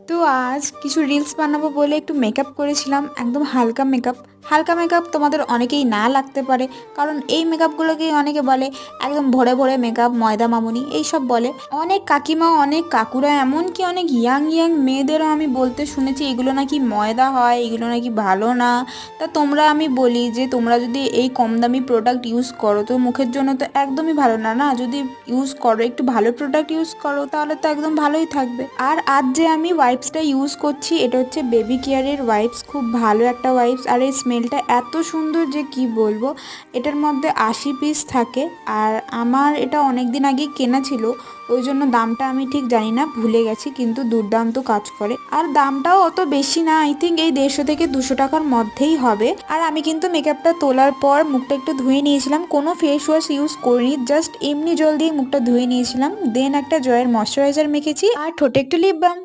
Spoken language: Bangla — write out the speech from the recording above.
তো আজ কিছু রিলস বানাবো বলে একটু মেকআপ করেছিলাম, একদম হালকা মেকআপ। হালকা মেকআপ তোমাদের অনেকেই না লাগতে পারে, কারণ এই মেকআপগুলোকেই অনেকে বলে একদম ভরে ভরে মেকআপ, ময়দা মামুনি এইসব বলে। অনেক কাকিমা, অনেক কাকুরা, এমনকি অনেক ইয়াং ইয়াং মেয়েদেরও আমি বলতে শুনেছি এগুলো নাকি ময়দা হয়, এগুলো নাকি ভালো না। তা তোমরা, আমি বলি যে তোমরা যদি এই কম দামি প্রোডাক্ট ইউজ করো তো মুখের জন্য তো একদমই ভালো না। না, যদি ইউজ করো, একটু ভালো প্রোডাক্ট ইউজ করো, তাহলে তো একদম ভালোই থাকবে। আর আজ যে আমি ওয়াইপসটা ইউজ করছি, এটা হচ্ছে বেবি কেয়ারের ওয়াইপস। খুব ভালো একটা ওয়াইপস, আর এই স্মেলটা এত সুন্দর যে কি বলবো। এটার মধ্যে 80 পিস থাকে, আর আমার এটা অনেক দিন আগে কেনা ছিল, ওই জন্য দামটা আমি ঠিক জানি না, ভুলে গেছি, কিন্তু দুর্দান্ত কাজ করে। আর দামটাও অত বেশি না, আই থিঙ্ক এই 150 থেকে 200 টাকার মধ্যেই হবে। আর আমি কিন্তু মেকআপটা তোলার পর মুখটা একটু ধুয়ে নিয়েছিলাম, কোনো ফেস ওয়াশ ইউজ করিনি, জাস্ট এমনি জল দিয়ে মুখটা ধুয়ে নিয়েছিলাম। দেন একটা জয়ের ময়শ্চারাইজার মেখেছি, আর ঠোঁটে একটু লিপ বাম।